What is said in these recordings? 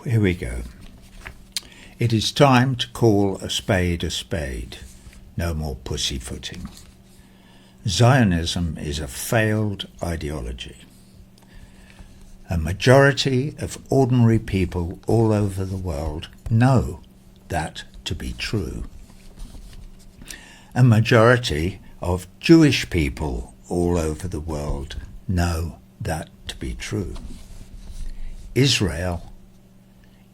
here we go. It is time to call a spade a spade. No more pussyfooting. Zionism is a failed ideology. A majority of ordinary people all over the world know that to be true. A majority of Jewish people all over the world know that to be true. Israel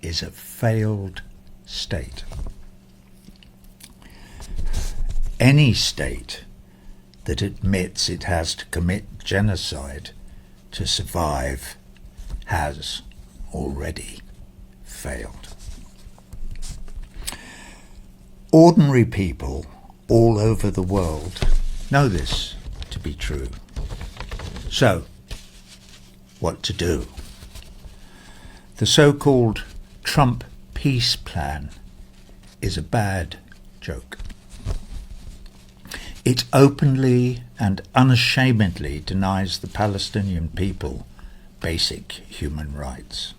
is a failed state. Any state that admits it has to commit genocide to survive has already failed. Ordinary people all over the world know this to be true. So, what to do? The so-called Trump peace plan is a bad joke. It openly and unashamedly denies the Palestinian people basic human rights.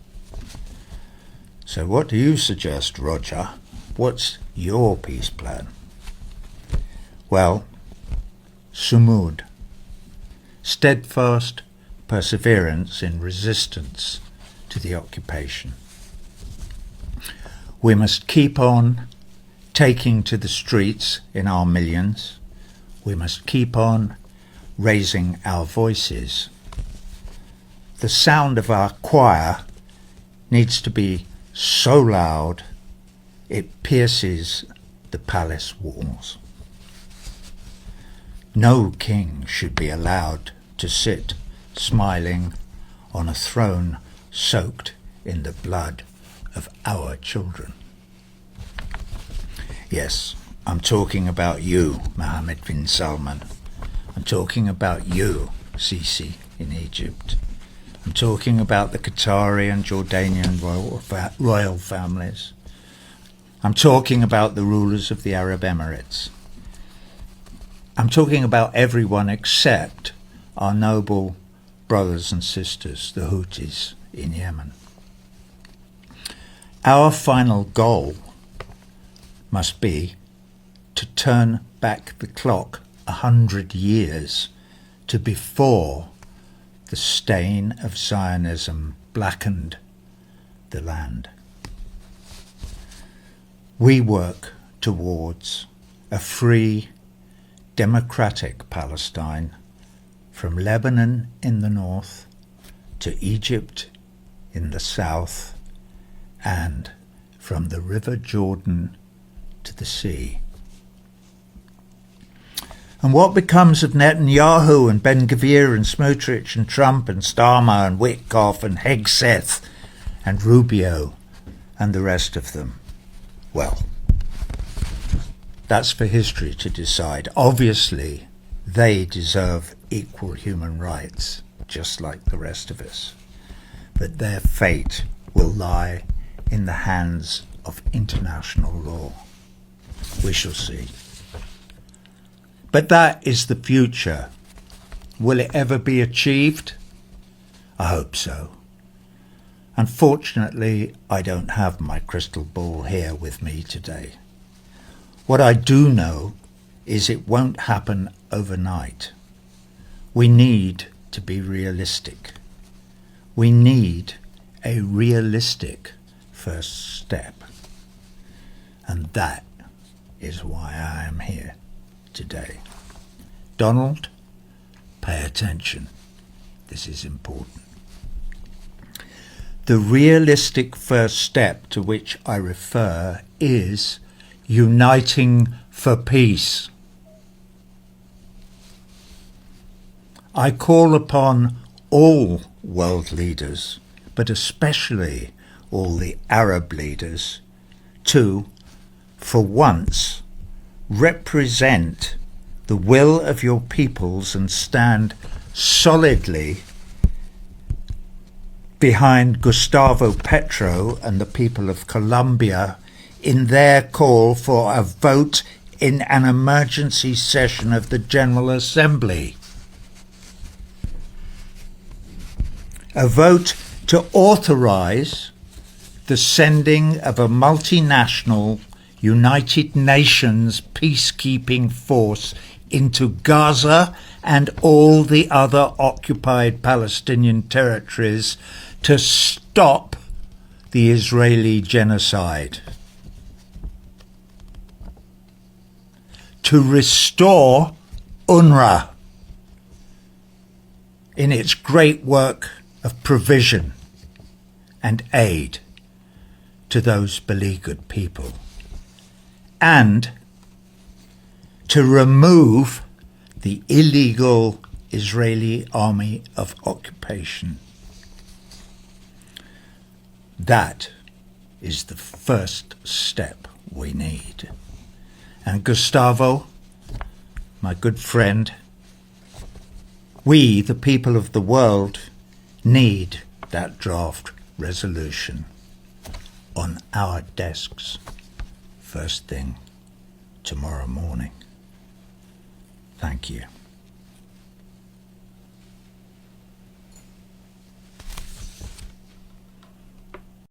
So what do you suggest, Roger? What's your peace plan? Well, sumud, steadfast perseverance in resistance to the occupation. We must keep on taking to the streets in our millions. We must keep on raising our voices. The sound of our choir needs to be so loud it pierces the palace walls. No king should be allowed to sit smiling on a throne soaked in the blood of our children. Yes, I'm talking about you, Mohammed bin Salman. I'm talking about you, Sisi, in Egypt. I'm talking about the Qatari and Jordanian royal families. I'm talking about the rulers of the Arab Emirates. I'm talking about everyone except our noble brothers and sisters, the Houthis in Yemen. Our final goal must be to turn back the clock 100 years to before the stain of Zionism blackened the land. We work towards a free, democratic Palestine from Lebanon in the north to Egypt in the south and from the River Jordan to the sea. And what becomes of Netanyahu and Ben-Gvir and Smotrich and Trump and Starmer and Witkoff and Hegseth and Rubio and the rest of them? Well, that's for history to decide. Obviously, they deserve equal human rights, just like the rest of us. But their fate will lie in the hands of international law. We shall see. But that is the future. Will it ever be achieved? I hope so. Unfortunately, I don't have my crystal ball here with me today. What I do know is it won't happen overnight. We need to be realistic. We need a realistic first step. And that is why I am here today. Donald, pay attention. This is important. The realistic first step to which I refer is uniting for peace. I call upon all world leaders, but especially all the Arab leaders, to, for once, represent the will of your peoples and stand solidly behind Gustavo Petro and the people of Colombia in their call for a vote in an emergency session of the General Assembly. A vote to authorize the sending of a multinational United Nations peacekeeping force into Gaza and all the other occupied Palestinian territories to stop the Israeli genocide, to restore UNRWA in its great work of provision and aid to those beleaguered people, and to remove the illegal Israeli army of occupation. That is the first step we need. And Gustavo, my good friend, we, the people of the world, need that draft resolution on our desks first thing tomorrow morning. Thank you.